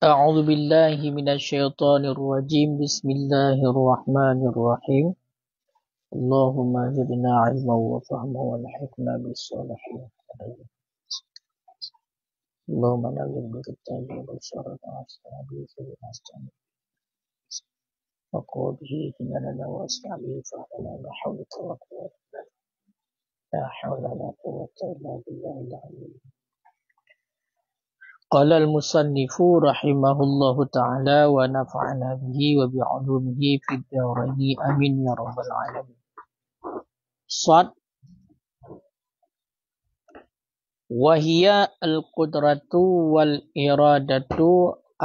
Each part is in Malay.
أعوذ بالله من الشيطان الرجيم بسم الله الرحمن الرحيم اللهم زدنا علما وفهما والحكمة بالصالحين اللهم نزل بالكتاب وبشرنا واسمع به فلنستعين وقوى به إيماننا واسمع به فهمنا لا حول ولا قوة إلا بالله العلي قال المصنف رحمه الله تعالى ونفعنا به وبعلومه في الدارين آمين يا رب العالمين. صاد وهي القدرة والإرادة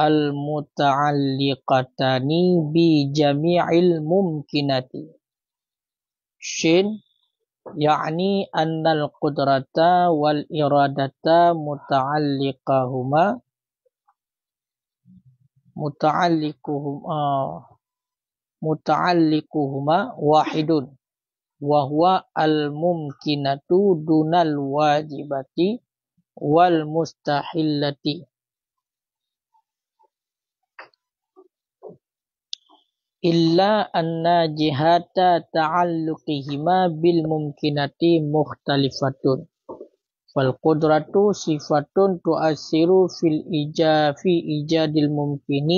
المتعلقتان بجميع الممكنات. شين يعني أن القدرة والإرادة متعلقهما واحد وهو الممكنة دون الواجبة والمستحيلة إلا أن جهات تعلقهما بالممكنة مختلفة فالقدرة صفة تؤثر في إيجاد الممكن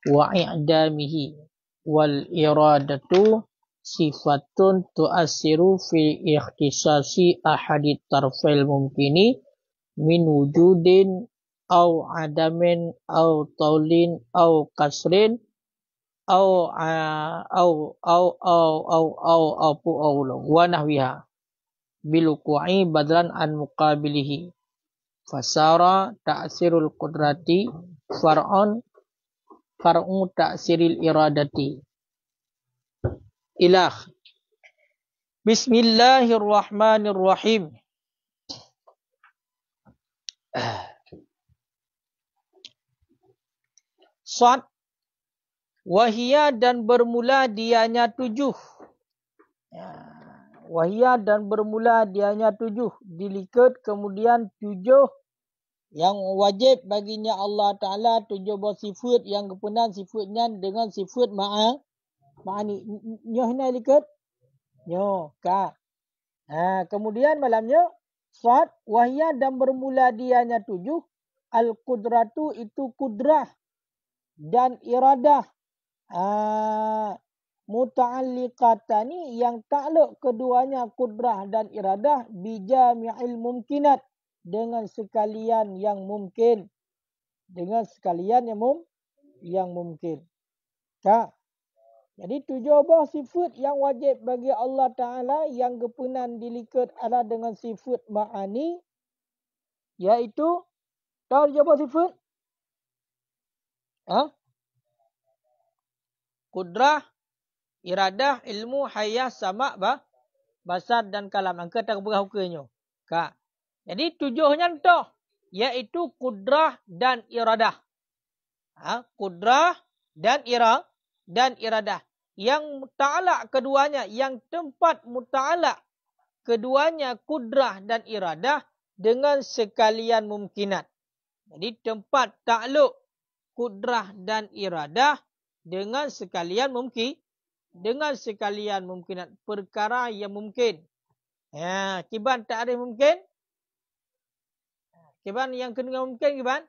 وإعدامه والإرادة صفة تؤثر في اختصاص أحد الطرفي الممكن من وجود أو عدم أو طول أو قصر أو ونحوها بالوقوع بدلا عن مقابله فصار تأثير القدرة فرع تأثير الإرادة إلى بسم الله الرحمن الرحيم. Sad wahia dan bermula dianya 7. Wahia dan bermula dianya 7. Dilikat kemudian 7 yang wajib baginya Allah Ta'ala, 7 buah sifat yang kepunan sifatnya dengan sifat ma'ani. Nyoh ni likat? Nyoh, ka. Kemudian malamnya, sad wahia dan bermula dianya 7. Al-Qudratu itu kudrah dan iradah. Muta'alliqatani yang takluk keduanya kudrah dan iradah bijami'il mumkinat dengan sekalian yang mungkin. Dengan sekalian yang mungkin. Kak. Jadi 7 buah sifat yang wajib bagi Allah Ta'ala yang kepunan dilikat adalah dengan sifat ma'ani. Iaitu, tahu 7 buah sifat? Kudrah, iradah, ilmu, hayah, sama, basar dan kalam. Angka tak berhukanya. Kak. Jadi 7-nya entah. Iaitu kudrah dan iradah. Kudrah dan iradah. Yang muta'alak keduanya, yang tempat muta'alak keduanya kudrah dan iradah dengan sekalian mumkinat. Jadi tempat takluk kudrah dan iradah dengan sekalian mungkinat perkara yang mungkin. Kiban ta'rif mungkin? Kiban yang kena mungkin kiban?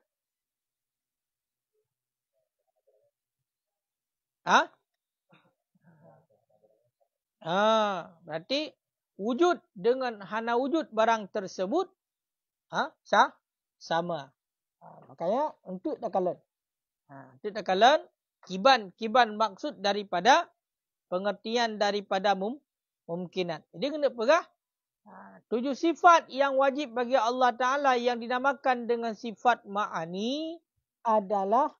Berarti wujud dengan hana wujud barang tersebut sama. Makanya untuk takalan. Untuk takalan kiban maksud daripada pengertian daripada mumkinat. Jadi kena pegah 7 sifat yang wajib bagi Allah Ta'ala yang dinamakan dengan sifat ma'ani adalah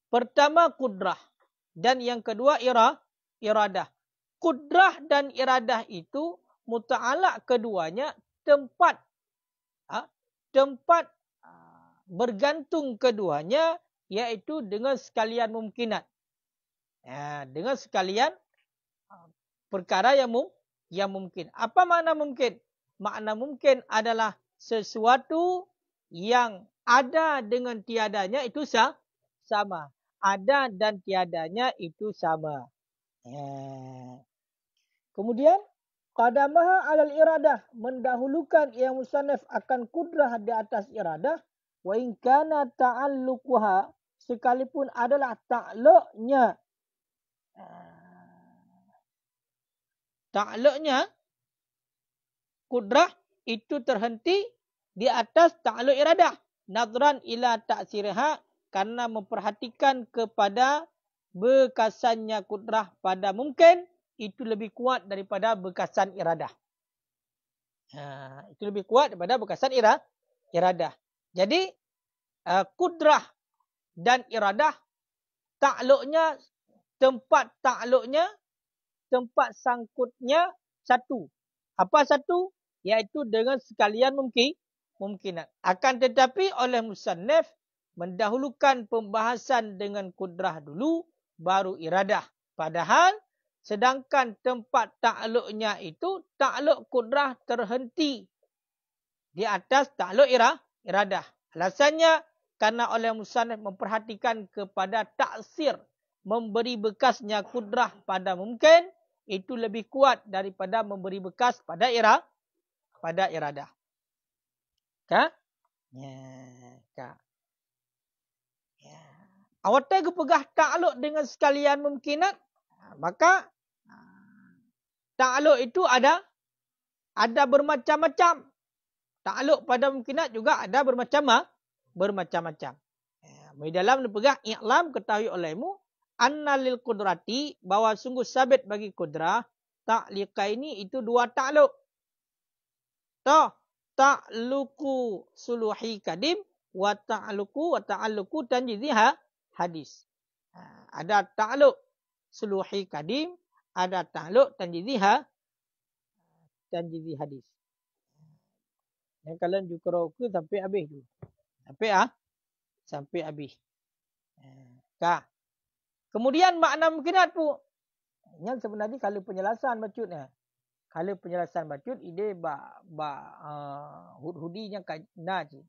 pertama kudrah dan yang kedua iradah. Kudrah dan iradah itu muta'alak keduanya tempat bergantung keduanya iaitu dengan sekalian mumkinat. Dengan sekalian perkara yang mungkin. Apa makna mungkin? Makna mungkin adalah sesuatu yang ada dengan tiadanya itu sama. Ada dan tiadanya itu sama. Ya. Kemudian qadamaha 'alal iradah, mendahulukan yang musannaf akan kudrah di atas iradah, wa in kana ta'alluquha, sekalipun adalah ta'alluqnya. Ta'alluqnya kudrah itu terhenti di atas ta'alluq iradah. Nadran ila ta'sirha, karena memperhatikan kepada bekasannya kudrah pada mungkin, itu lebih kuat daripada bekasan iradah. Itu lebih kuat daripada bekasan iradah. Jadi kudrah dan iradah, ta'alluqnya, tempat ta'alluqnya, tempat sangkutnya satu. Apa satu? Iaitu dengan sekalian mungkinat. Akan tetapi oleh musannaf mendahulukan pembahasan dengan kudrah dulu, baru iradah. Padahal sedangkan tempat ta'alluqnya itu, ta'alluq kudrah terhenti di atas ta'alluq iradah. Alasannya karena oleh musannaf memperhatikan kepada taksir, memberi bekasnya kudrah pada mungkin, itu lebih kuat daripada memberi bekas pada iradah. Kah? Ya. Awak tengok pegah ta'alluq dengan sekalian mungkinat, maka ta'alluq itu ada bermacam-macam. Ta'alluq pada mungkinat juga ada bermacam-macam. Di dalam pegah i'lam, ketahui olehmu anna lil qudrati, bahwa sungguh sabit bagi kudrah, ta'liqaini, itu dua ta'alluq. Ta'luku suluhi kadim wa ta'alluku tanjidhi hadis. Ada ta'alluq suluhi kadim, ada ta'alluq tanjidhi hadis. Yang kalian juga ke sampai habis tu. Sampai habis. Kemudian makna mungkinat pun. Yang sebenarnya kalau penjelasan bacutnya. Kalau penjelasan bacut, ide hud-hudinya kena je.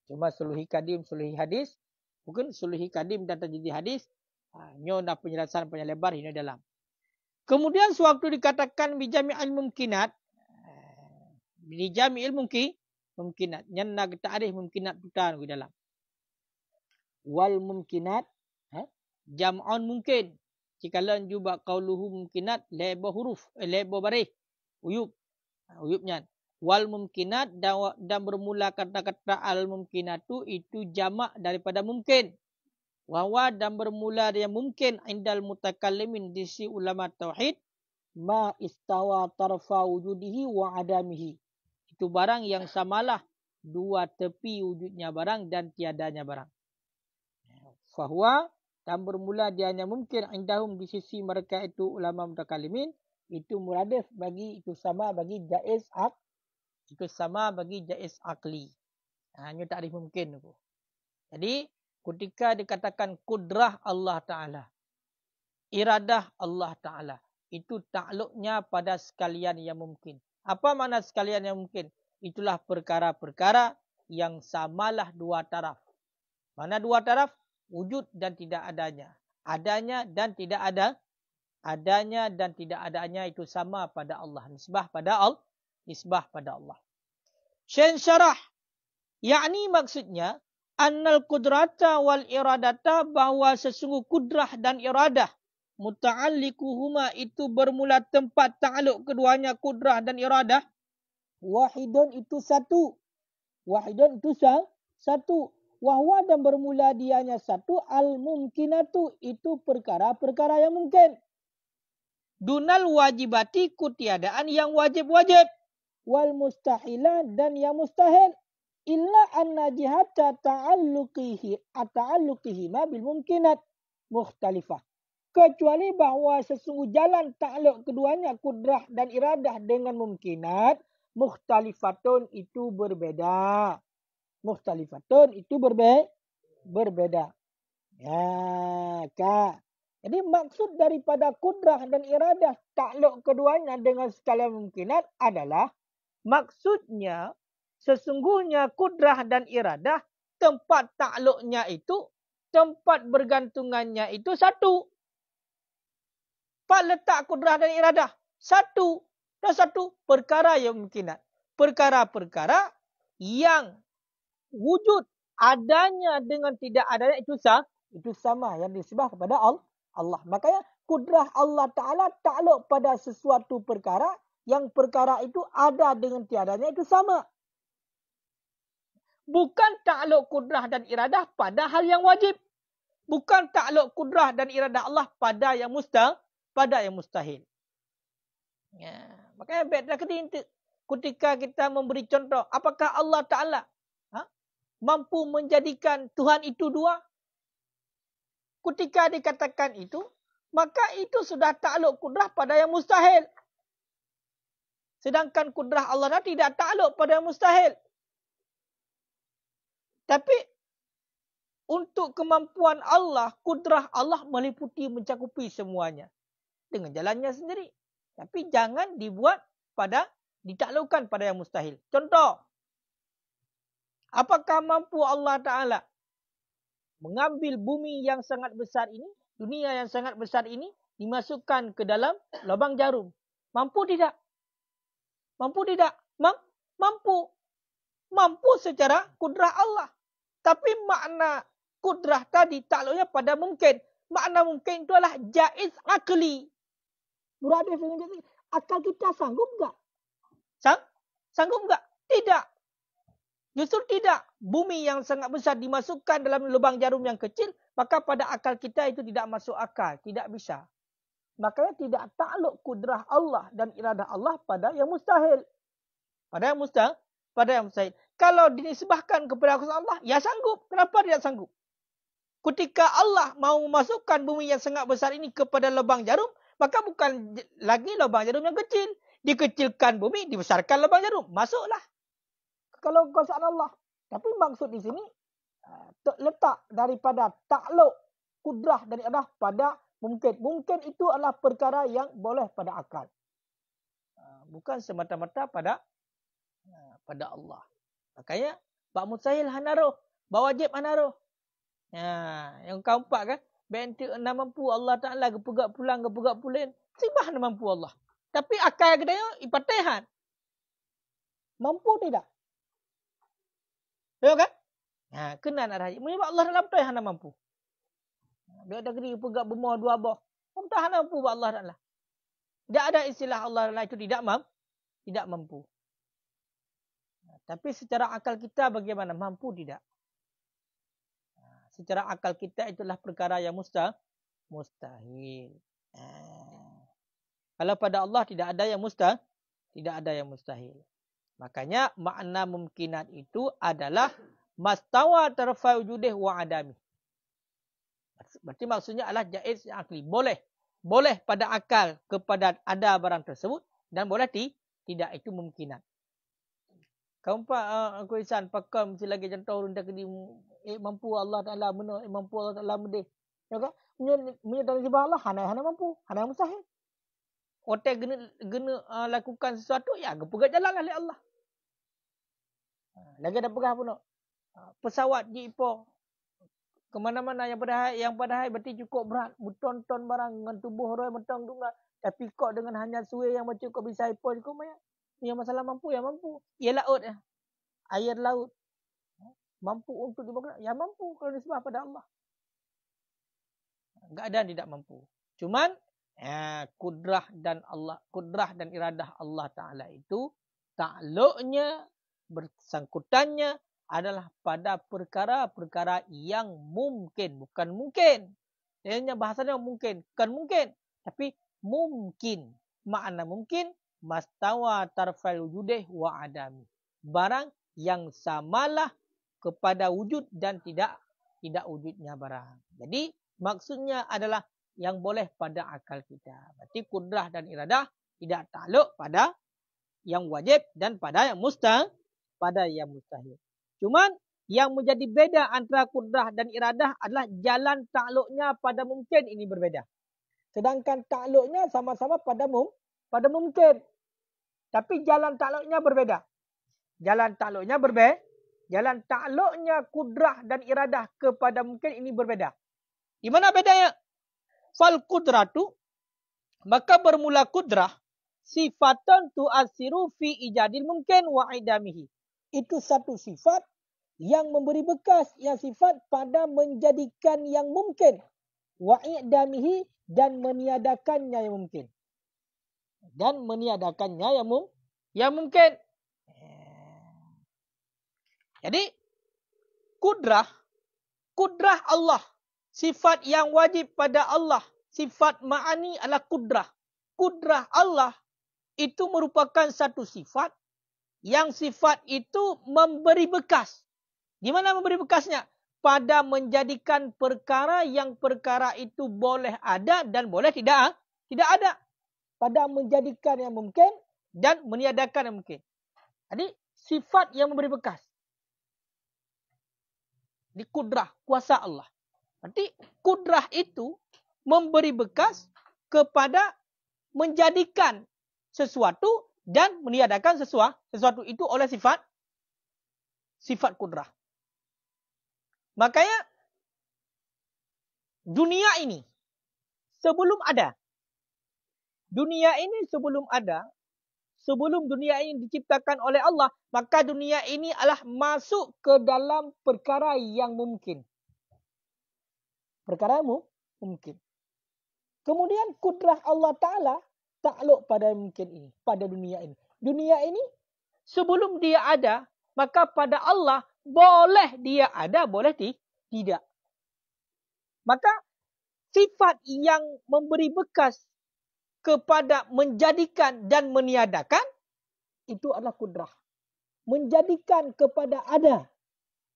Cuma suluhi kadim, suluhi hadis. Bukan suluhi kadim dan tajidhi hadis. Nyo dah penjelasan panjang lebar ini dalam. Kemudian sewaktu dikatakan bijami'il mumkinat. Bijami'il mumkinat. Yang nak ta'arif mumkinat putar di dalam. Wal mumkinat. Jam'un mungkin. Jikalau juga qauluhu mumkinat, leba huruf, leba baris, uyubnya. Wal mumkinat, dan bermula kata-kata al mumkinatu, itu jamak daripada mungkin. Wawa, dan bermula dia mungkin indal mutakallimin, di si ulama tauhid, ma istawa tarfa wujudihi wa adamihi. Itu barang yang samalah dua tepi wujudnya barang dan tiadanya barang. Fahuwa, dan bermula dia hanya mungkin indahum, di sisi mereka itu ulama mutakallimin, itu muradif bagi, itu sama bagi jaiz akli. Hanya takrif mungkin. Jadi ketika dikatakan kudrah Allah Ta'ala, iradah Allah Ta'ala, itu ta'alluqnya pada sekalian yang mungkin. Apa makna sekalian yang mungkin? Itulah perkara-perkara yang samalah dua taraf. Mana dua taraf? Wujud dan tidak adanya. Adanya dan tidak ada. Adanya dan tidak adanya itu sama pada Allah. Nisbah pada Allah. Syain syarah. Yakni maksudnya, annal kudrata wal iradata, bahawa sesungguh kudrah dan iradah, muta'allikuhuma, itu bermula tempat ta'aluk keduanya kudrah dan iradah, wahidun, itu satu. Wahidun itu satu. Wahwa, dan bermula dianya satu. Al-mumkinatu, itu perkara-perkara yang mungkin. Dunal wajibati, kutiadaan yang wajib-wajib. Wal mustahilah, dan yang mustahil. Illa anna jihata ta'alluqihima bil mumkinat mukhtalifah. Kecuali bahawa sesungguh jalan ta'alluq keduanya, kudrah dan iradah, dengan mumkinat, mukhtalifatun, itu berbeda. Mukhtalifatun, itu berbeda. Ya, Kak. Jadi maksud daripada kudrah dan iradah, ta'alluq keduanya dengan sekalian mumkinat adalah, maksudnya sesungguhnya kudrah dan iradah, tempat takluknya itu, tempat bergantungannya itu satu. Pak letak kudrah dan iradah. Satu. Dan satu perkara yang mungkinat. Perkara-perkara yang wujud adanya dengan tidak adanya itu sama yang disembah kepada Allah. Makanya kudrah Allah Ta'ala takluk pada sesuatu perkara yang perkara itu ada dengan tiadanya itu sama. Bukan takluk kudrah dan iradah pada hal yang wajib. Bukan takluk kudrah dan iradah Allah pada yang mustahil. Ya. Makanya baiklah ketika kita memberi contoh, apakah Allah Ta'ala mampu menjadikan Tuhan itu dua? Ketika dikatakan itu, maka itu sudah takluk kudrah pada yang mustahil. Sedangkan kudrah Allah tidak takluk pada yang mustahil. Tapi untuk kemampuan Allah, kudrah Allah meliputi mencakupi semuanya dengan jalannya sendiri. Tapi jangan ditaklukkan pada yang mustahil. Contoh, apakah mampu Allah Ta'ala mengambil bumi yang sangat besar ini, dunia yang sangat besar ini, dimasukkan ke dalam lubang jarum? Mampu tidak? Mampu tidak? Mampu. Mampu secara kudrah Allah. Tapi makna kudrah tadi takluknya pada mungkin. Makna mungkin itu adalah jaiz akli. Berada dengan jaiz. Akal kita sanggup tak? Sanggup tak? Tidak. Justru tidak. Bumi yang sangat besar dimasukkan dalam lubang jarum yang kecil, maka pada akal kita itu tidak masuk akal. Tidak bisa. Makanya tidak takluk kudrah Allah dan iradah Allah pada yang mustahil. Pada yang mustahil. Kalau dinisbahkan kepada Allah, ya sanggup. Kenapa tidak sanggup? Ketika Allah mau memasukkan bumi yang sangat besar ini kepada lubang jarum, maka bukan lagi lubang jarum yang kecil. Dikecilkan bumi, dibesarkan lubang jarum. Masuklah. Kalau kuasa Allah. Tapi maksud di sini, letak daripada takluk kudrah dan iradah pada mungkin. Mungkin itu adalah perkara yang boleh pada akal. Bukan semata-mata pada Allah. Makanya, Pak Mustahil hanaruh. Bawa wajib hanaruh. Yang keempat kan. Bentuk nak mampu Allah Ta'ala. Gepegak pulang. Sibah nak mampu Allah. Tapi akal kita ipatihan. Mampu tidak? Ya kan? Kena nak raya. Menyebab Allah dalam tahan nak mampu. Dia ada kena pegak bermuah dua abah. Tahan mampu Allah Ta'ala. Tidak ada istilah Allah Ta'ala itu tidak mampu. Tapi secara akal kita bagaimana? Mampu tidak? Secara akal kita itulah perkara yang mustahil. Kalau pada Allah tidak ada yang mustahil. Makanya makna mungkinat itu adalah mastawa tarfa wujudih wa adami. Berarti maksudnya adalah jaiz akli. Boleh pada akal kepada ada barang tersebut dan boleh tidak, itu mungkinat. Keempat, aku isan pakam mesti lagi contoh rendah kedi mampu Allah Ta'ala mampu Allah Ta'ala medih. Ya kan? Menyatakan sebab Allah hana mampu, hana mustahil. Otak gena lakukan sesuatu, ya gepegat jalan oleh Allah. Lagi ada pegah pun. Pesawat di Ipoh ke mana-mana yang padahal berarti cukup berat, bertonton barang dengan tubuh orang mentang tunggal, tapi kok dengan hanya suai yang macam kau bisa Ipoh cukup banyak. Yang masalah mampu, ya mampu. Ia laut ya. Air laut. Mampu untuk dibawa, ya mampu kalau disebab pada Allah. Enggak ada yang tidak mampu. Cuman kudrah dan iradah Allah Ta'ala itu takluknya, bersangkutannya adalah pada perkara-perkara yang mungkin, bukan mungkin. Dia bahasanya mungkin, bukan mungkin, tapi mungkin. Makna mungkin mastawa tarfal wujudih wa adami. Barang yang samalah kepada wujud dan tidak wujudnya barang. Jadi maksudnya adalah yang boleh pada akal kita. Berarti kudrah dan iradah tidak takluk pada yang wajib dan pada yang mustahil. Cuman yang menjadi beda antara kudrah dan iradah adalah jalan takluknya pada mungkin ini berbeda. Sedangkan takluknya sama-sama pada mungkin. Tapi jalan takluknya berbeda. Jalan takluknya berbeza. Jalan takluknya kudrah dan iradah kepada mungkin ini berbeza. Di mana bedanya? Fal kudratu, maka bermula kudrah, sifatan tu'asiru fi ijadil mungkin wa idamihi. Itu satu sifat yang memberi bekas, yang sifat pada menjadikan yang mungkin. Wa idamihi, dan meniadakannya yang mungkin. Dan meniadakannya yang mungkin. Jadi, kudrah Allah. Sifat yang wajib pada Allah. Sifat ma'ani adalah kudrah. Kudrah Allah itu merupakan satu sifat yang sifat itu memberi bekas. Di mana memberi bekasnya? Pada menjadikan perkara yang perkara itu boleh ada dan boleh tidak ada. Pada menjadikan yang mungkin dan meniadakan yang mungkin. Jadi sifat yang memberi bekas. Di kudrah, kuasa Allah. Nanti kudrah itu memberi bekas kepada menjadikan sesuatu dan meniadakan sesuatu itu oleh sifat kudrah. Makanya dunia ini sebelum ada, sebelum dunia ini diciptakan oleh Allah, maka dunia ini adalah masuk ke dalam perkara yang mungkin. Perkara yang mungkin. Kemudian kudrah Allah Ta'ala takluk pada mungkin ini, pada dunia ini. Dunia ini sebelum dia ada, maka pada Allah boleh dia ada, boleh tidak. Maka sifat yang memberi bekas kepada menjadikan dan meniadakan, itu adalah kudrah. Menjadikan kepada ada,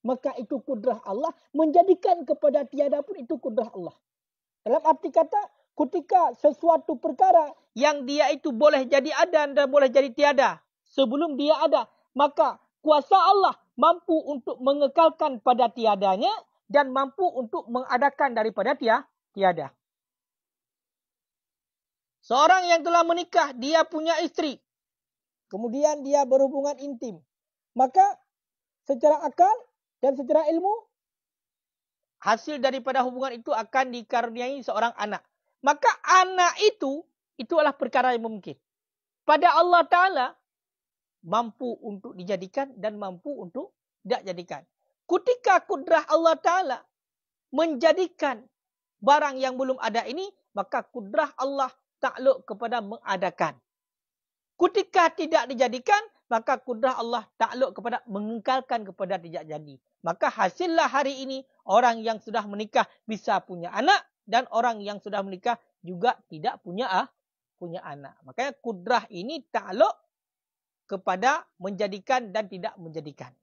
maka itu kudrah Allah. Menjadikan kepada tiada pun itu kudrah Allah. Dalam arti kata, ketika sesuatu perkara yang dia itu boleh jadi ada dan boleh jadi tiada, sebelum dia ada, maka kuasa Allah mampu untuk mengekalkan pada tiadanya dan mampu untuk mengadakan daripada tiada. Seorang yang telah menikah, dia punya istri. Kemudian dia berhubungan intim. Maka secara akal dan secara ilmu, hasil daripada hubungan itu akan dikaruniai seorang anak. Maka anak itu adalah perkara yang mungkin. Pada Allah Ta'ala, mampu untuk dijadikan dan mampu untuk tidak jadikan. Ketika kudrah Allah Ta'ala menjadikan barang yang belum ada ini, maka kudrah Allah takluk kepada mengadakan. Ketika tidak dijadikan, maka kudrah Allah takluk kepada mengekalkan kepada tidak jadi. Maka hasillah hari ini, orang yang sudah menikah bisa punya anak, dan orang yang sudah menikah juga tidak punya anak. Makanya kudrah ini takluk kepada menjadikan dan tidak menjadikan.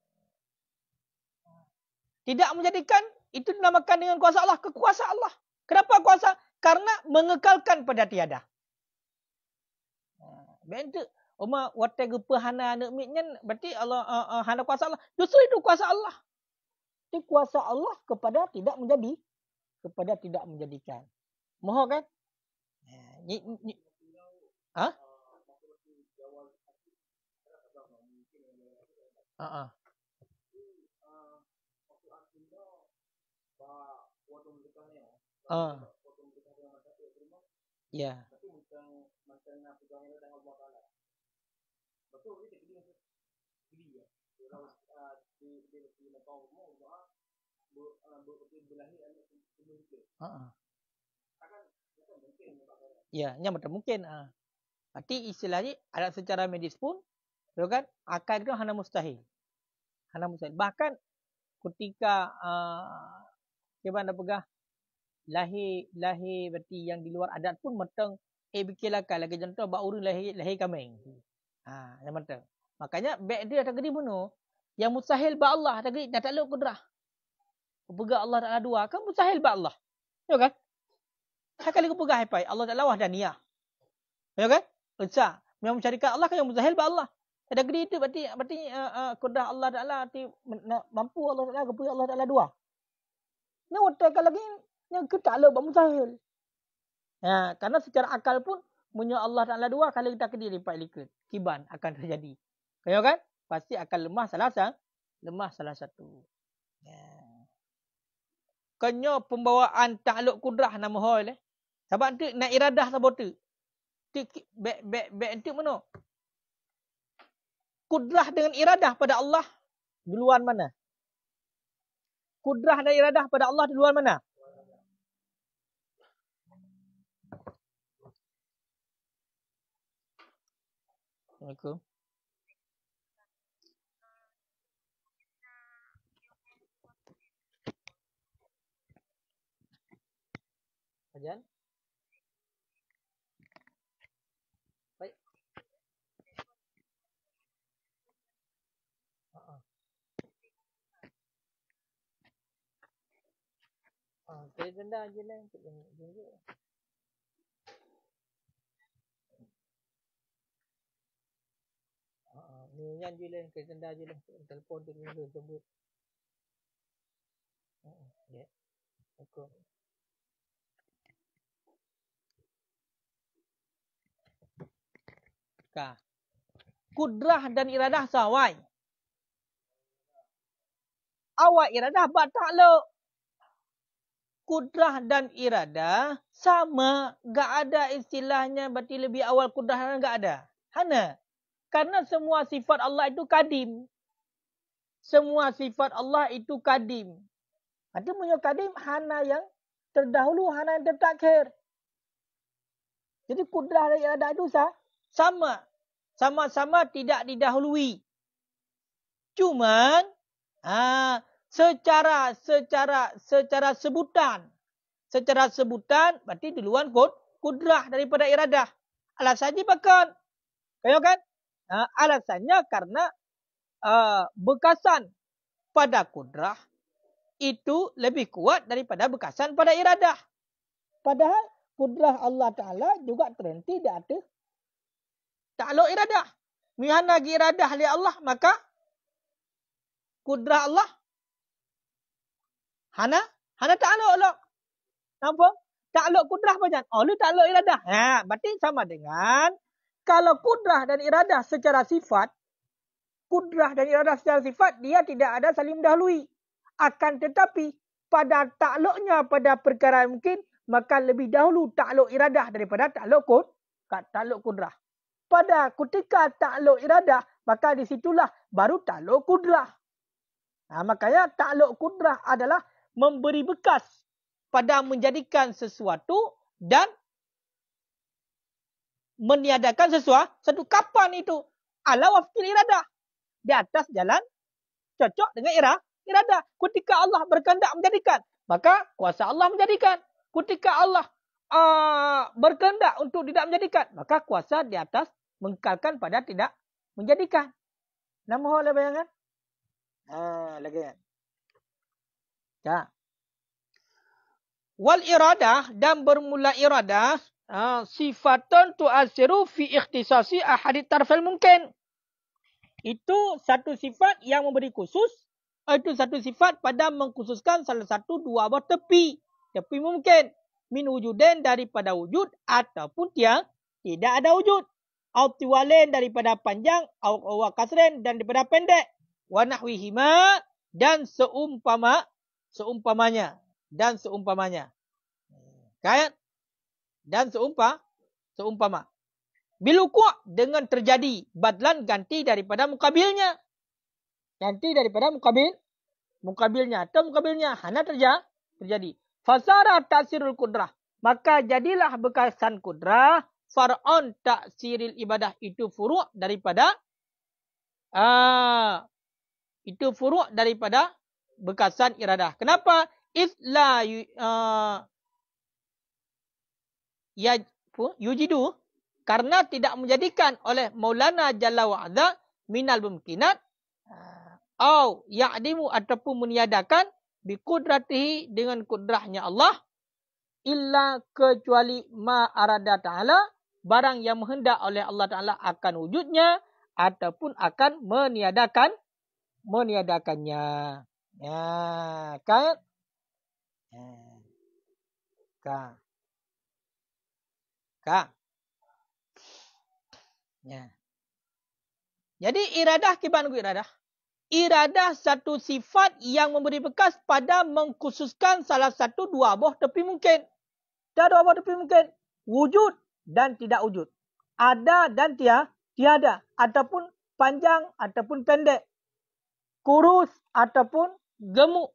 Tidak menjadikan, itu dinamakan dengan kuasa Allah, kekuasaan Allah. Kenapa kuasa? Karena mengekalkan pada tiada. Bentuk Oma wate gepahana nekmitnya berarti Allah hana kuasa Allah. Justru itu kuasa Allah. Itu kuasa Allah kepada tidak menjadikan. Mohon kan? Ha? Ya. Ya, yang betul mungkin. Berarti istilahnya ada secara medis pun, kan? Akal itu hana mustahil. Bahkan ketika gimana pegah lahir berarti yang di luar adat pun meteng bikinlah lagi contoh bak urang lahir kambing. Yang meteng. Makanya baik dia ada gede bunuh. Yang mustahil ba Allah ada gede tak takluk kudrah. Pegah Allah Taala dua kan mustahil ba Allah. Ya kan? Sekali ku pegah hai Allah Taala wahdaniyah. Ya kan? Esa, memang mencarikan Allah kan yang mustahil ba Allah. Ada gede itu berarti kudrah Allah Taala mampu Allah Taala kepada Allah Taala dua. Ni watakan lagi yang kita takluk ba mustahil. Ya, karena secara akal pun punya Allah Taala dua kali kita kediri lipat likut. Kiban akan terjadi. Ya kan? pasti akan lemah salah satu. Ya. Kena pembawaan takluk kudrah nama hal sebab tu nak iradah sebab tu. Back tu mana? Kudrah dengan iradah pada Allah duluan mana? Kudrah dan iradah pada Allah duluan mana? Assalamualaikum. Ajan? Baik. Saya rendah je lah. Ni yang je lah. Saya rendah je lah. Telefon tu dulu sebut. Ya. Assalamualaikum. Kudrah dan iradah sawai. Awak iradah buat takluk. Kudrah dan iradah sama. Gak ada istilahnya berarti lebih awal kudrah dan gak ada. Hana. Karena semua sifat Allah itu kadim. Semua sifat Allah itu kadim. Ada punya kadim hana yang terdahulu, hana yang terakhir. Jadi kudrah dan iradah itu sama. Sama-sama tidak didahului. Cuman secara sebutan. Secara sebutan berarti duluan kudrah daripada iradah. Alasannya bahkan. Kayo kan? Alasannya karena bekasan pada kudrah itu lebih kuat daripada bekasan pada iradah. Padahal kudrah Allah Ta'ala juga terhenti di atas takluk iradah. Mihana gi iradah li Allah, maka kudrah Allah hana takluk Allah. Nampak? Takluk kudrah macam lu takluk iradah. Berarti sama dengan kalau kudrah dan iradah secara sifat, dia tidak ada saling mendahului. Akan tetapi pada takluknya pada perkara mungkin, maka lebih dahulu takluk iradah daripada takluk kudrah. Pada ketika takluk iradah, maka disitulah baru takluk kudrah. Makanya takluk kudrah adalah memberi bekas pada menjadikan sesuatu dan meniadakan sesuatu. Kapan itu? Ala wafqil iradah. Di atas jalan cocok dengan iradah. Ketika Allah berkehendak menjadikan, maka kuasa Allah menjadikan. Ketika Allah berkehendak untuk tidak menjadikan, maka kuasa di atas mengkalkan pada tidak menjadikan. Nama oleh bayangan? Lagi kan? Ya. Wal iradah dan bermula iradah sifatun tu'asiru fi ikhtisasi ahadit tarfil mungkin. Itu satu sifat yang memberi khusus. Itu satu sifat pada mengkhususkan salah satu dua buah tepi. Tepi mungkin. Min wujudin daripada wujud ataupun yang tidak ada wujud. Autiwalen daripada panjang. Wa kasren dan daripada pendek. Wa nahwihima dan seumpamanya. Dan seumpamanya. Kan? Dan seumpama. Biluku' dengan terjadi badlan ganti daripada mukabilnya. Ganti daripada mukabilnya atau mukabilnya hana terjadi. Fasara ta'sirul kudrah. Maka jadilah bekasan kudrah far'on ta'siril ibadah itu furu' daripada bekasan iradah. Kenapa? Isla yujidu karena tidak menjadikan oleh Maulana Jalla wa'ala minal mumkinat au ya'dimu ataupun meniadakan biqudratihi dengan kudrahnya Allah illa kecuali ma arada ta'ala barang yang menghendak oleh Allah Ta'ala akan wujudnya ataupun akan meniadakannya. Ya, kan? Kak. Ya. Jadi iradah kiban ku iradah. Iradah satu sifat yang memberi bekas pada mengkhususkan salah satu dua buah tepi mungkin. Ada dua buah tepi mungkin. Wujud dan tidak wujud. Ada dan tiada. Ataupun panjang ataupun pendek. Kurus ataupun gemuk.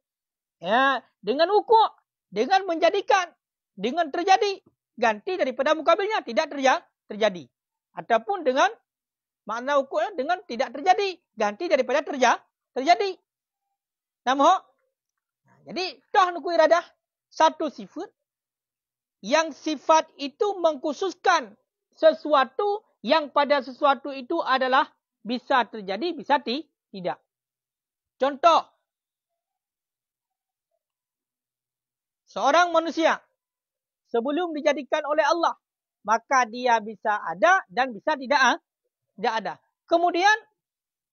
Ya, dengan ukur. Dengan menjadikan. Dengan terjadi. Ganti daripada mukabilnya. Tidak terjadi. Ataupun dengan makna ukurnya dengan tidak terjadi. Ganti daripada terjadi. Nampak? Jadi, dah nuku iradah. Satu sifat. Yang sifat itu mengkhususkan sesuatu yang pada sesuatu itu adalah bisa terjadi, bisa tidak. Contoh. Seorang manusia. Sebelum dijadikan oleh Allah. Maka dia bisa ada dan bisa tidak ada. Kemudian,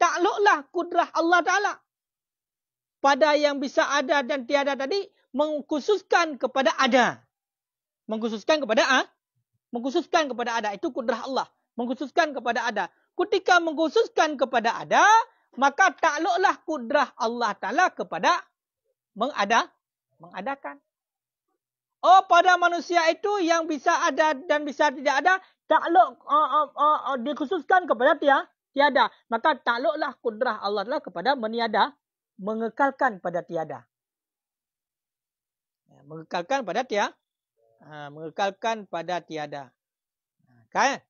takluklah kudrah Allah Ta'ala. Pada yang bisa ada dan tiada tadi, mengkhususkan kepada ada. Mengkhususkan kepada ada. Itu kudrah Allah. Mengkhususkan kepada ada. Ketika mengkhususkan kepada ada, maka takluklah kudrah Allah Ta'ala kepada mengadakan. Oh, pada manusia itu yang bisa ada dan bisa tidak ada, takluk dikhususkan kepada tiada. Maka takluklah kudrah Allah Ta'ala kepada meniada, mengekalkan pada tiada. Mengekalkan pada tiada. Mengekalkan pada tiada. Kan?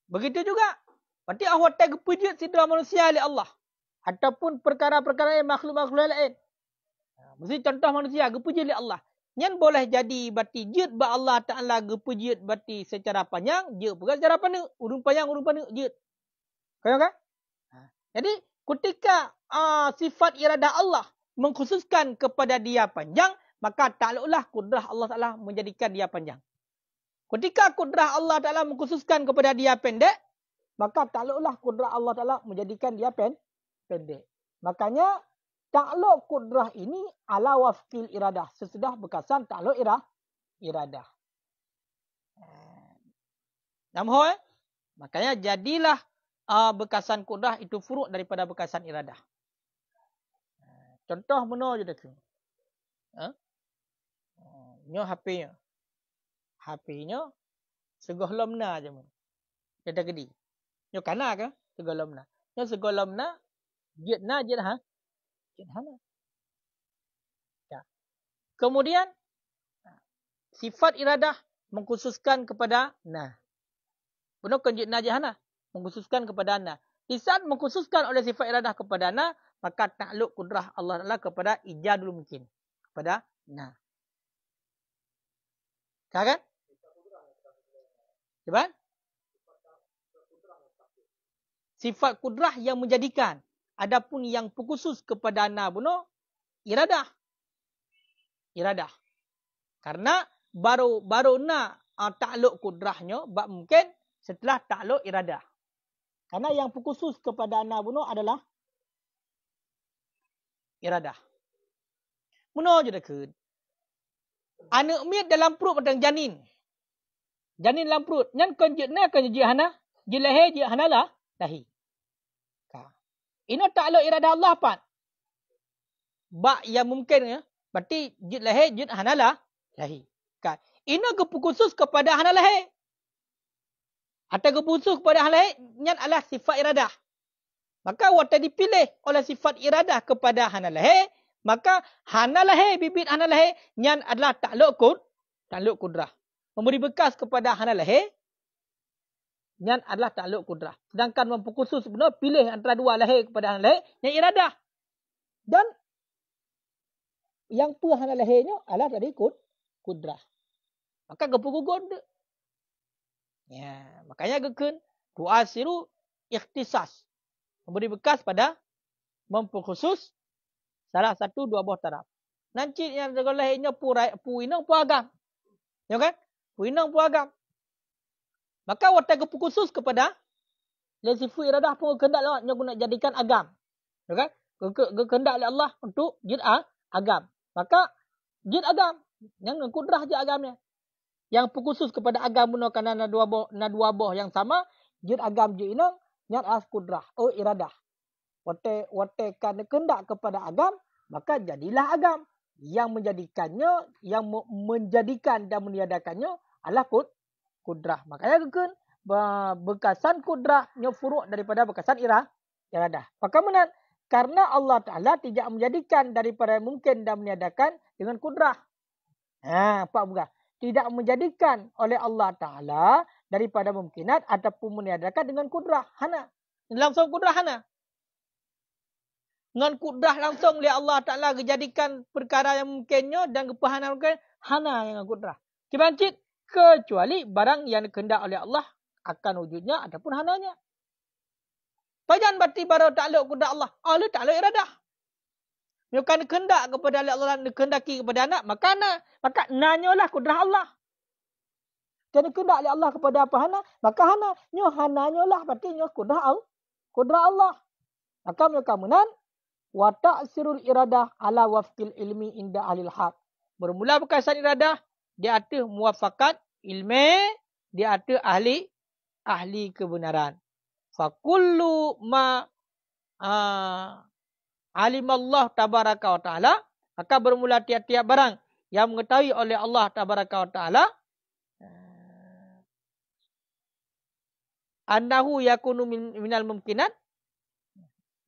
Begitu juga. Berarti awak tak kepujut sidra manusia oleh Allah. Ataupun perkara-perkara yang makhluk-makhluk lain. Mesti contoh manusia, kepujut oleh Allah. Yang boleh jadi berarti jut ba Allah Ta'ala kepujut berarti secara panjang, jut juga secara panjang. Urung panjang, jut. Kaya kan? Jadi, ketika sifat iradah Allah mengkhususkan kepada dia panjang, maka takluklah kudrah Allah Ta'ala menjadikan dia panjang. Ketika kudrah Allah Ta'ala mengkhususkan kepada dia pendek, maka takluklah kudrah Allah Ta'ala menjadikan dia pendek. Makanya, takluk kudrah ini ala wafqil iradah. Sesudah bekasan takluk iradah. Nampak? Makanya jadilah bekasan kudrah itu furuk daripada bekasan iradah. Contoh mana je dak. Nyo HP-nya. HP-nya segolomna je mun. Dia dah gede. Nyo kana ke segolomna. Nyo segolomna jetna jetha. Jethana. Ya. Kemudian sifat iradah mengkhususkan kepada na. Benar kan jetna jehana mengkhususkan kepada na. Di saat mengkhususkan oleh sifat iradah kepada na, maka takluk kudrah Allah Ta'ala kepada ijadul mungkin. Kepada na. Kan? Coba? Sifat kudrah yang menjadikan. Adapun yang khusus kepada na bunuh, iradah. Iradah. Karena baru na takluk kudrahnya, bak mungkin setelah takluk iradah. Karena yang khusus kepada na bunuh adalah iradah. Mana je dah ke? Anak miat dalam perut macam janin. Janin dalam perut. Yang konjutna kan jihana. Jilahe jihana lah. Lahi. Ini takluk iradah Allah apa? Bak yang mungkin ya. Berarti jilahe jihana lah. Lahi. Ini khusus kepada hana lahi. Atau khusus kepada hana lahi. Yang adalah sifat iradah. Maka waktu dipilih oleh sifat iradah kepada hana lahi. Maka hana lahi, bibit hana lahi, yang adalah takluk kudrah. Memberi bekas kepada hana lahi, yang adalah takluk kudrah. Sedangkan memperkhusus benar, pilih antara dua lahi kepada hana lahi, yang iradah. Dan yang pu hana lahinya adalah tadi kudrah. Maka kepugugun. Ya, makanya gekun tuasiru ikhtisas. Memberi bekas pada memperkhusus salah satu dua buah taraf. Nanti yang lahirnya pu inang pu agam. Ya kan? Pu inang pu agam. Maka waktu khusus kepada lesifu iradah pun kehendak Allah yang guna jadikan agam. Ya kan? Kehendak Allah untuk jid agam. Maka jid agam yang kudrah je agamnya. Yang berkhusus kepada agam bunuh kerana na dua boh yang sama, jid agam je inang, nyat as kudrah, iradah. Wate kan kendak kepada agam, maka jadilah agam. Yang menjadikannya, yang menjadikan dan meniadakannya adalah kudrah. Makanya kekun bekasan kudrahnya furuk daripada bekasan iradah. Bagaimana? Karena Allah Ta'ala tidak menjadikan daripada mungkin dan meniadakan dengan kudrah. Pak Buka. Tidak menjadikan oleh Allah Ta'ala daripada mungkinat ataupun meniadakan dengan kudrah. Hana. Langsung kudrah hana. Dengan kudrah langsung oleh Allah Ta'ala dijadikan perkara yang mungkinnya dan kepahanan mungkin hana dengan kudrah. Kibancit kecuali barang yang dikehendak oleh Allah akan wujudnya ataupun hananya. Jangan berarti baru takluk kepada Allah. Allah takluk iradah. Bukan kehendak kepada Allah, kehendaki kepada anak, maka nanyolah kudrah Allah. Jadi kehendak oleh Allah kepada apa hana, maka hana. Nyo hananyolah berarti nyo kudrah Allah. Maka mereka menan wa ta'sirul iradah ala wafqil ilmi inda ahlil haq. Bermula berkaitan iradah di atas muwafakat ilmi di atas ahli kebenaran. Fakullu ma alimallah tabaraka wa ta'ala, maka bermula tiap-tiap barang yang mengetahui oleh Allah tabaraka wa ta'ala annahu yakunu minal mumkinat,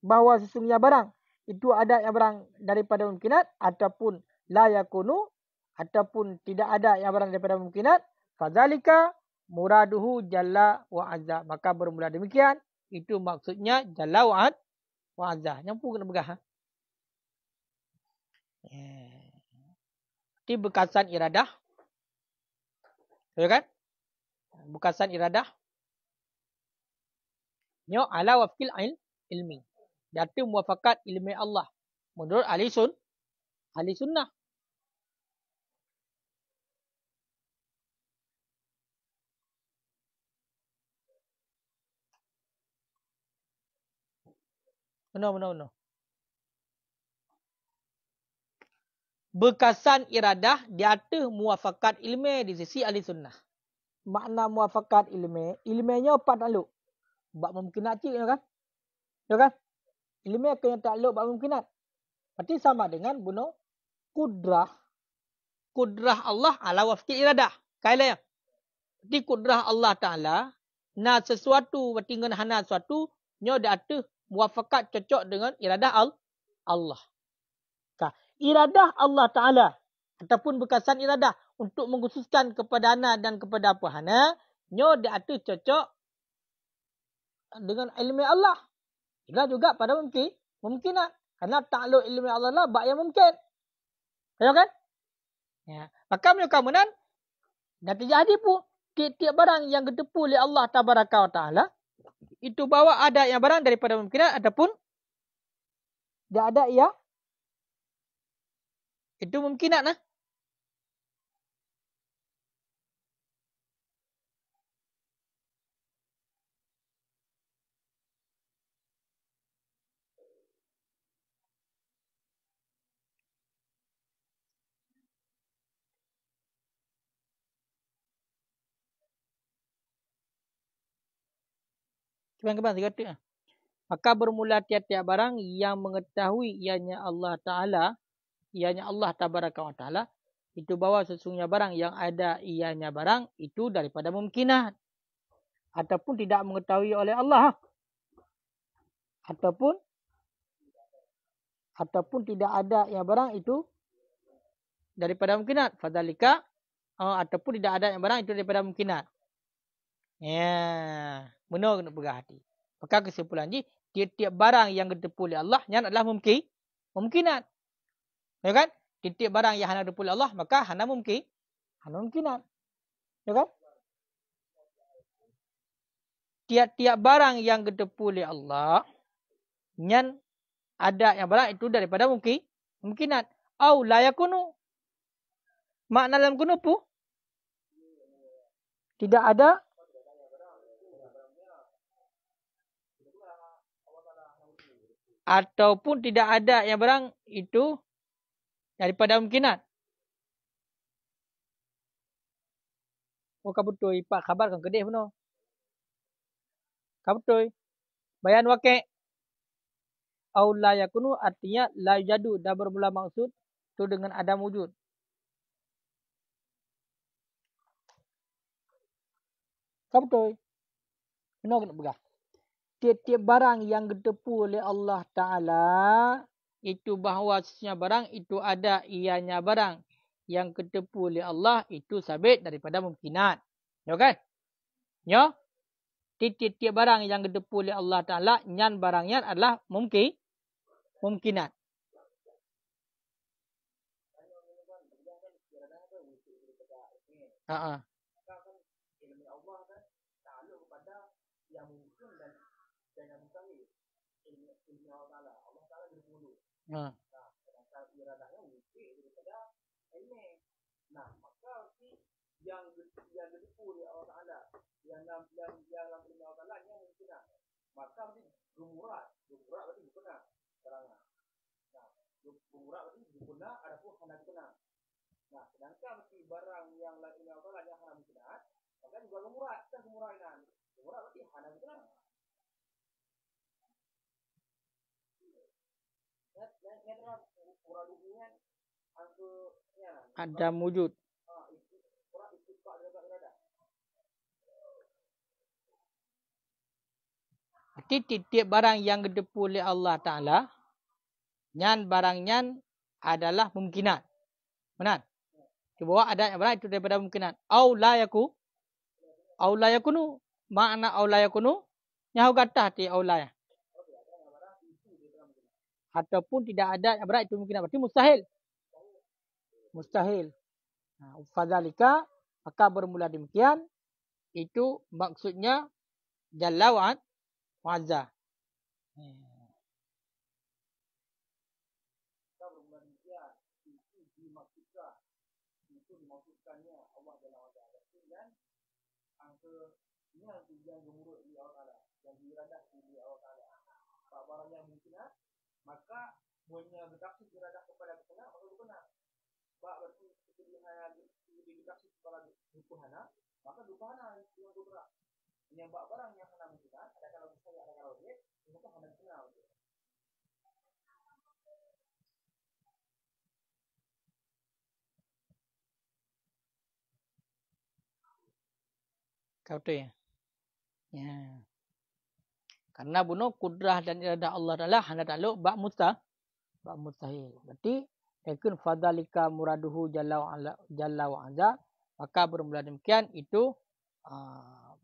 bahawa sesungguhnya barang itu ada yang barang daripada mumkinat ataupun la yakunu ataupun tidak ada yang barang daripada mumkinat, fadzalika muraduhu jalla wa azza. Maka bermula demikian, itu maksudnya jalla wa azza. Nyampu kena begah. Itu bekasan iradah. Ya kan? Bekasan iradah. Nyo ala wafqil ilmi. Datu muwafakat ilmi Allah. Menurut ahli sunnah. No. Bekasan iradah di atas muwafakat ilmi di sisi ahli sunnah. Makna muwafakat ilminya apa takluk? Bab mungkinat cik kan? Ya kan? Ilmi kena takluk bab mungkinat. Berarti sama dengan bunuh kudrah Allah ala wafqi iradah. Kailah ya. Berarti kudrah Allah Ta'ala na sesuatu berarti dengan hana sesuatu nyo di atas muwafakat cocok dengan iradah Allah. Iradah Allah Ta'ala ataupun bekasan iradah untuk mengkhususkan kepada ana dan kepada apa hana, nyo di atas cocok dengan ilmu Allah. Itulah juga pada mungkinat. Karena takluk ilmu Allah lah bak yang mungkin. Ya kan? Ya. Maka mereka menan dan terjadi pun tiap-tiap barang yang ditepu oleh Allah Tabaraka wa Ta'ala itu bawa ada yang barang daripada mungkinat ataupun tidak ada ya. Itu mungkinat lah. Kembang tiga. Maka bermula tiap-tiap barang yang mengetahui ianya Allah Ta'ala, ianya Allah Tabaraka wa Ta'ala, itu bahawa sesungguhnya barang yang ada ianya barang itu daripada mungkinat. Ataupun tidak mengetahui oleh Allah. Ataupun tidak ada yang barang itu daripada mungkinat. Fadzalika ataupun tidak ada yang barang itu daripada mungkinat. Ya, benar kena berhati. Maka kesimpulan ni, tiap-tiap barang yang ditepu oleh Allah yang adalah mungkinat. Ya kan? Tiap-tiap barang yang hana ditepu oleh Allah, maka hana mungkinat. Ya kan? Tiap-tiap barang yang ditepu oleh Allah yang ada yang barang itu daripada mungkinat. Au la yakunu. Makna dalam kunu pu tidak ada ataupun tidak ada yang barang itu daripada mungkinat. Oh kabutoi pak khabar kan kedih benar. Kabutoi. Bayan wakil. Au la yakunu artinya la yujadu dah bermula maksud tu dengan adam wujud. Kabutoi. Benar kena pegang. Tiap-tiap barang yang ditepu oleh Allah Ta'ala itu bahawa sesungguhnya barang itu ada ianya barang yang ditepu oleh Allah itu sabit daripada mungkinat. Ya kan? Ya? Tiap-tiap barang yang ditepu oleh Allah Ta'ala nyan barangnya adalah mungkinat. Ha. Ha. Adam wujud. Tiap-tiap barang yang ditepu oleh Allah Ta'ala nyan barangnya adalah mungkinat. Benar? Di bawah ada barang itu daripada mungkinat. Au la yakunu. Makna au la yakunu nyahu kata ti au la. Ataupun tidak ada barang itu mungkinat. Berarti mustahil. Mustahil. Fadzalika maka bermula demikian itu maksudnya jalla wa azza. Kau tu ya. Ya. Karena bunuh kudrah dan iradah Allah Ta'ala hanya takluk bak mustahil. Berarti yakun fadzalika muraduhu jalla wa azza. Maka bermula demikian itu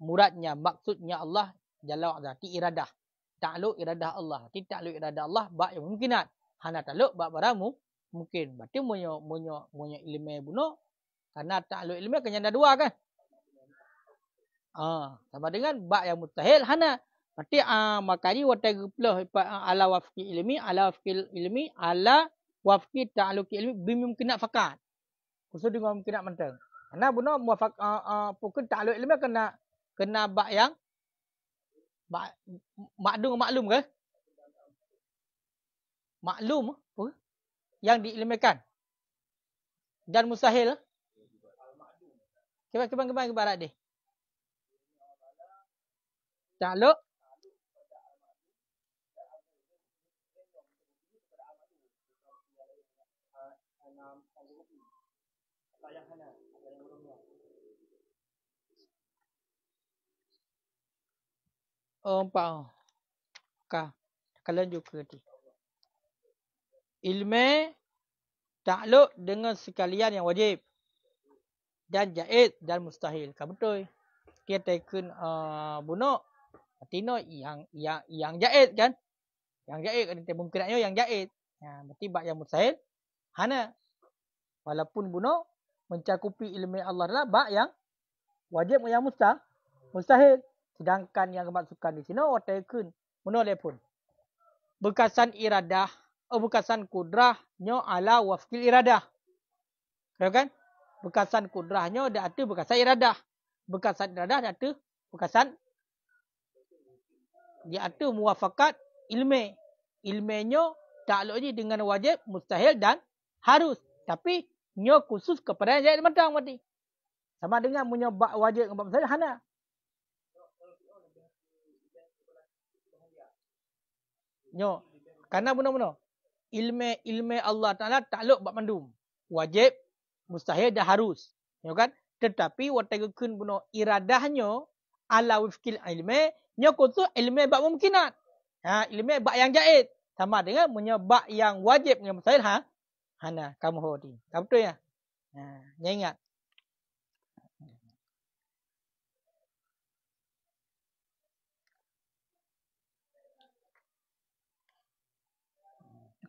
muradnya, maksudnya Allah jalla wa azza. Ti iradah. Takluk iradah Allah. Ti takluk iradah Allah bak yang mungkinat. Hanya takluk bak baramu mungkin. Berarti munyo ilmu bunuh. Karena takluk ilmu kan ada dua kan? Sama dengan bak yang mustahil hana. Berarti makanya watai guplah ala wafqi ilmi ala wafqi ta'alluqi ilmi bimumkinat fakat. Khusus dengan mungkinat mentang. Karena benar muafak pukul ta'alluq ilmi kena bak yang maklum ke? Maklum apa? Yang diilmikan. Dan mustahil. Kembang ibarat dia. Ta'alluq empat. Kalian juga tadi. Ilmu ta'alluq dengan sekalian yang wajib dan jaiz dan mustahil. Kan betul. Dia taken bunuh artinya yang jaiz kan? Yang jaiz kan mungkinnya yang jaiz. Berarti bab yang mustahil hana. Walaupun bunuh mencakupi ilmu Allah adalah bab yang wajib yang mustahil. Sedangkan yang dimaksudkan di sini taken bunuh lepun. Bekasan iradah bekasan kudrahnya ala wafqil iradah. Kan? Bekasan kudrahnya dak ada bekasan iradah. Bekasan iradah dak ada bekasan dia ada muwafaqat ilmu. Ilmunya takluknya dengan wajib, mustahil dan harus. Tapi nyo khusus kepada yang jahil matang mati. Sama dengan punya bak wajib dengan bak mustahil hana. Nyo. Karena benar-benar ilmu Allah Taala takluk bak mandum. Wajib, mustahil dan harus. Ya kan? Tetapi watagekeun benar iradahnya ala wifqil ilmi, nya kutu ilmu bak mungkinat. Ha, ilmu bak yang jaiz. Sama dengan punya bak yang wajib dengan mustahil hana kamu hodi. Kamu betul ya? Ha, nya ingat.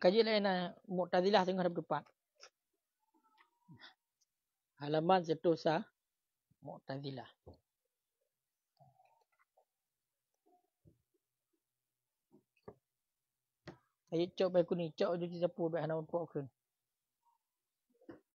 Kaji lain Mu'tazilah tengah depan. Halaman seterusnya Mu'tazilah. Ayo cok baik kuning, cok jadi sapu baik hana pokok.